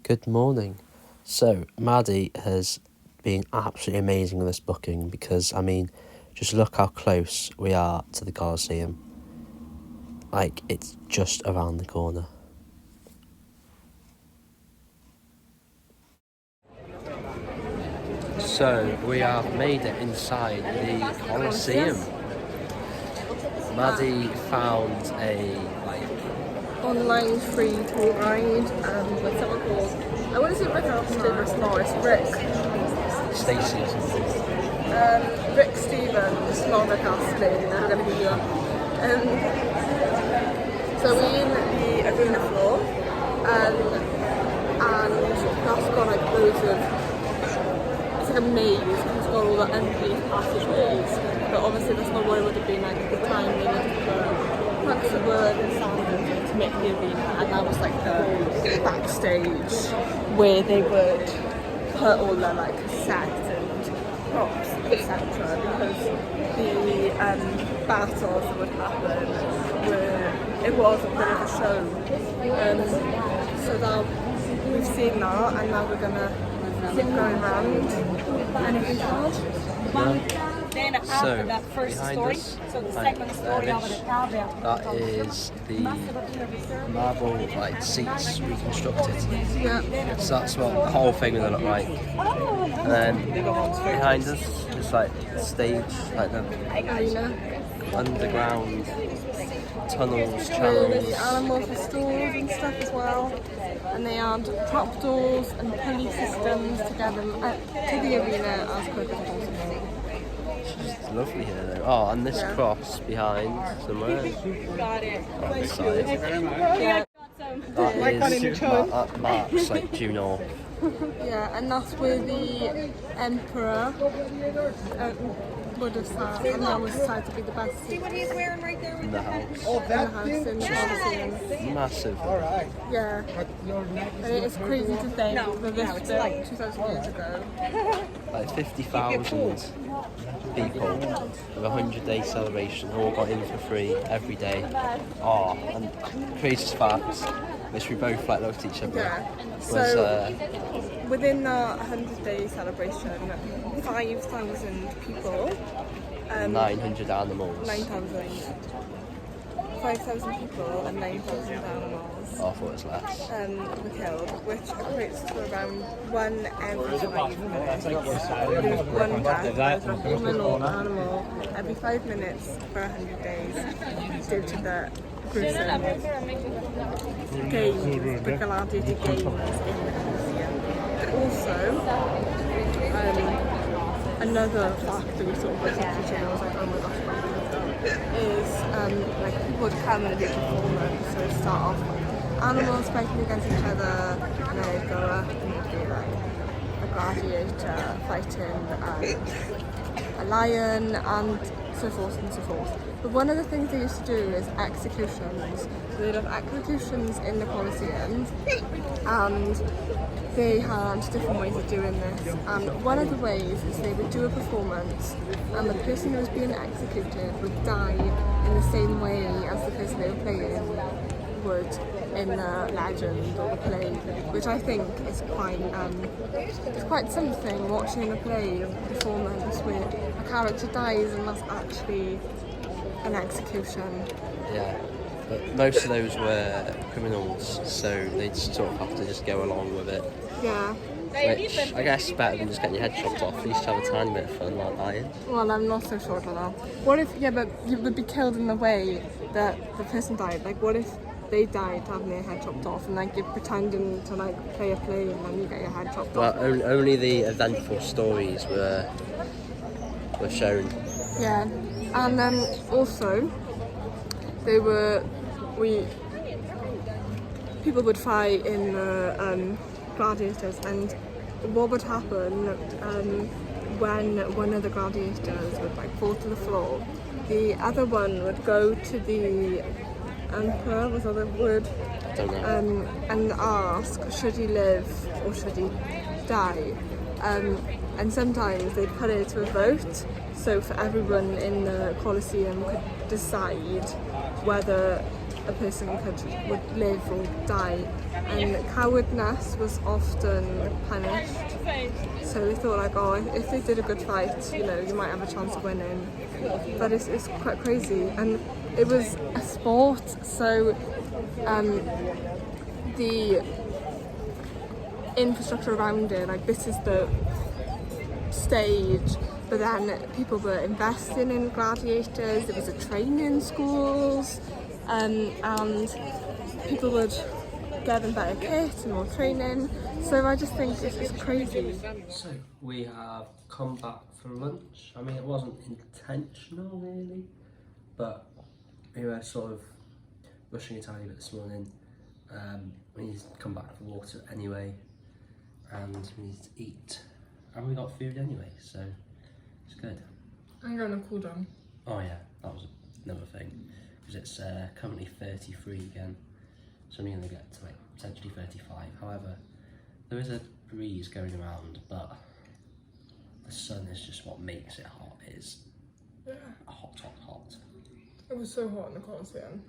Good morning. So, Maddie has been absolutely amazing with this booking because, just look how close we are to the Colosseum. Like, it's just around the corner. So, we have made it inside the Colosseum. Maddie found a, online free tour guide with someone called, I want to say Rick Austin, but it's not, it's Rick. Stacey or something. Rick Stevens, not Rick Austin, I'm going to give you up. So we're in the arena floor, and that's got like loads of, it's like a maze, it's got all the underneath passageways, but obviously that's not what it would have been like at the time. They would have planks of wood and sand to make the arena, and that was like the backstage where they would put all the like set and props, etc. Because the battles that would happen it was a bit of a show. So now we've seen that, and now we're gonna keep going around. Anything else? Then after that first story, so the second story of the caveat. That is the marble seats reconstructed. Yeah. So that's what the whole thing will look like. And then behind us is the stage, the underground tunnels, Where the channels. animals were stored and stuff as well. And they had trapdoors and pulley systems to get them to the arena as quick as possible. It's lovely here though. Oh, and this cross behind somewhere. Got it. On this side. Yeah. That marks due north. Yeah, and that's where the Emperor would have sat, and that was decided to be the best See what he's wearing right there? In the house. in the house in the Colosseum. Massive. Yeah. And it's crazy to think that this was like 2,000 years ago. 50,000 people with a 100-day celebration, all got in for free every day. Oh, and craziest facts, which we both looked at each other. Yeah. Was So within the 100-day celebration, 5,000 people. 900 animals. 5,000 people and 9,000 animals Oh, I thought it was less. were killed, which equates to around one every 5 minutes. There's one death, either a human or animal, every 5 minutes for 100 days due to the gruesome games, the gladiator games in the Colosseum. Also, another fact that we sort of looked at each other, I was like, oh my gosh, is people would come and do performance. So start off animals fighting against each other, and then they'd go up and it'd be like a gladiator fighting a lion, and so forth and so forth. But one of the things they used to do is executions. So they'd have executions in the Colosseum, and they had different ways of doing this. And one of the ways is they would do a performance, and the person who was being executed would die in the same way as the person they were playing would in the legend or the play, which I think is quite something, watching a play or performance where a character dies and that's actually an execution. Yeah, but most of those were criminals, so they'd sort of have to just go along with it. Yeah. Which I guess is better than just getting your head chopped off. At least have a tiny bit of fun while dying. Well, I'm not so sure about that. What if, but you would be killed in the way that the person died? Like, what if they died having their head chopped off, and you're pretending to play a play, and then you get your head chopped off? Well, only the eventful stories were shown. Yeah, and then also people would fight in the gladiators, and what would happen when one of the gladiators would fall to the floor, the other one would go to the Emperor, was that the word? Don't know. And ask, should he live or should he die? And sometimes they'd put it to a vote, so for everyone in the Colosseum could decide whether a person would live or die and cowardness was often punished. So we thought like, oh, if they did a good fight, you know, you might have a chance of winning. But it's quite crazy, and it was a sport, so the infrastructure around it, like this is the stage, but then people were investing in gladiators, there was a training schools, and people would get them better kit and more training. So I just think it's crazy. So we have come back for lunch. I mean, it wasn't intentional really, but we were sort of rushing a tiny bit this morning. We need to come back for water anyway, and we need to eat. And we got food anyway, so it's good. I'm going to cool down. Oh yeah, that was another thing, because it's currently 33 again, so I'm going to get to like potentially 35. However, there is a breeze going around, but the sun is just what makes it hot. It is hot, hot, hot. It was so hot in the Colosseum.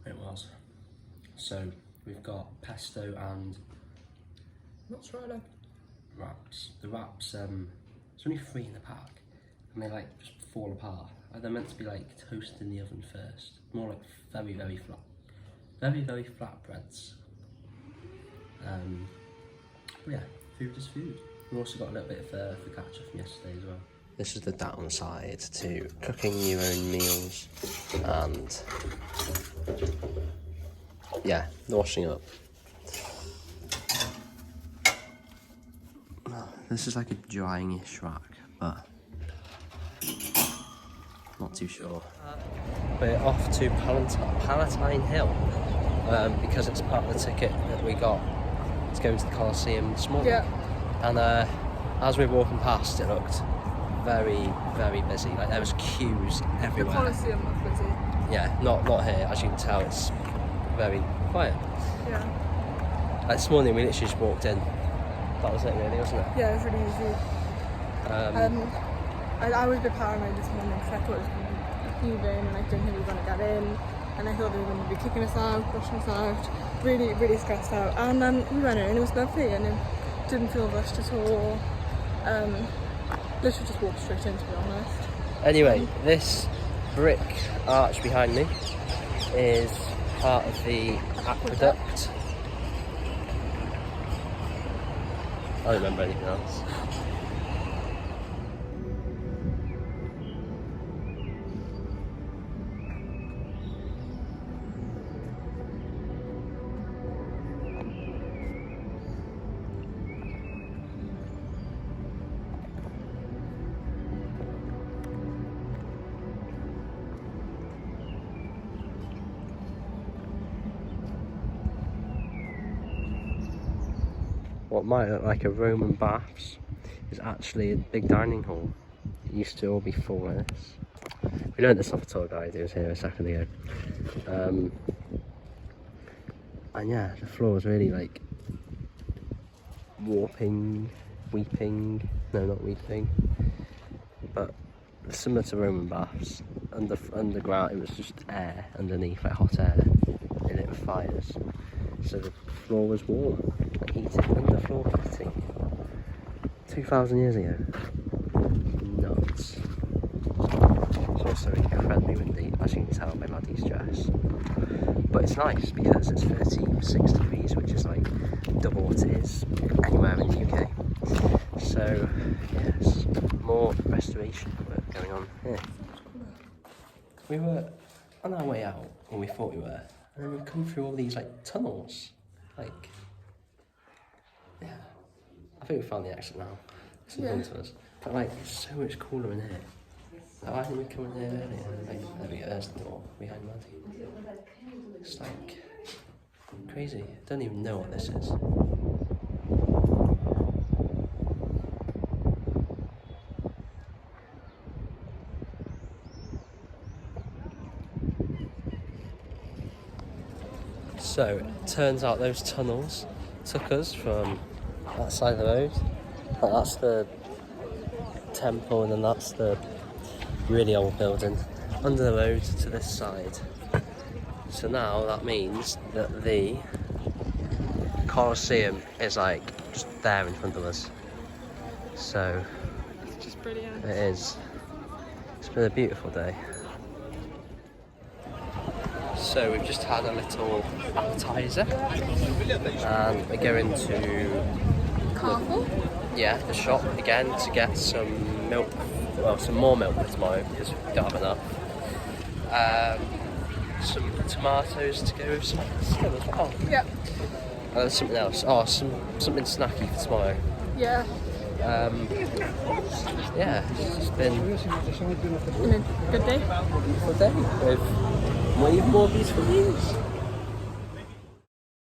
It was. So we've got pesto and mozzarella wraps. The wraps, it's only 3 in the pack, and they like just fall apart. Like, they're meant to be like toasted in the oven first. More like very, very flat, very flat breads. But yeah, food is food. We've also got a little bit of focaccia from yesterday as well. This is the downside to cooking your own meals and yeah, the washing up. This is like a drying-ish rack, but not too sure. We're off to Palatine Hill because it's part of the ticket that we got to go to the Colosseum this morning. Yeah. And as we were walking past, it looked very, very busy. Like there was queues everywhere. The Colosseum was busy. Yeah, not here. As you can tell, it's very quiet. Yeah. Like this morning, we literally just walked in. That was it, really, wasn't it? Yeah, it was really easy. I was a bit paranoid this morning because I thought it was going to be moving and I didn't think we were going to get in, and I thought they were going to be kicking us out, pushing us out. Really, really stressed out. And we went in and it was lovely, and it didn't feel rushed at all. Literally just walked straight in, to be honest. Anyway, this brick arch behind me is part of the aqueduct. I don't remember anything else. What might look like a Roman baths is actually a big dining hall. It used to all be full of this. We learned this off a tour guide who was here a second ago. And yeah, the floor is really like weeping, no, not weeping, but similar to Roman baths. Underground, it was just air underneath, like hot air, they lit with fires. So the floor was warm, like heated, underfloor heating. 2,000 years ago. Nuts. It's also incredibly windy, as you can tell by Maddie's dress. But it's nice because it's 36 degrees, which is like double what it is anywhere in the UK. So, yes, more restoration work going on here. We were on our way out, or we thought we were, and then we come through all these like tunnels. Like, yeah, I think we found the exit now. It's in front of us. But like, it's so much cooler in here. Like, why didn't we come in here earlier? Like, there we go, there's the door behind Maddie. It's like crazy. I don't even know what this is. So, it turns out those tunnels took us from that side of the road. Like, that's the temple, and then that's the really old building under the road to this side. So now that means that the Colosseum is like just there in front of us. So It's just brilliant. it is. It's been a beautiful day. So we've just had a little appetizer and we're going to Carnival? the shop again to get some milk, well, some more milk for tomorrow because we don't have enough. Some tomatoes to go with some still as well. Yep. And then something else. Oh, something snacky for tomorrow. Yeah. Yeah, it's been And a good day. a beautiful day with way more beautiful views.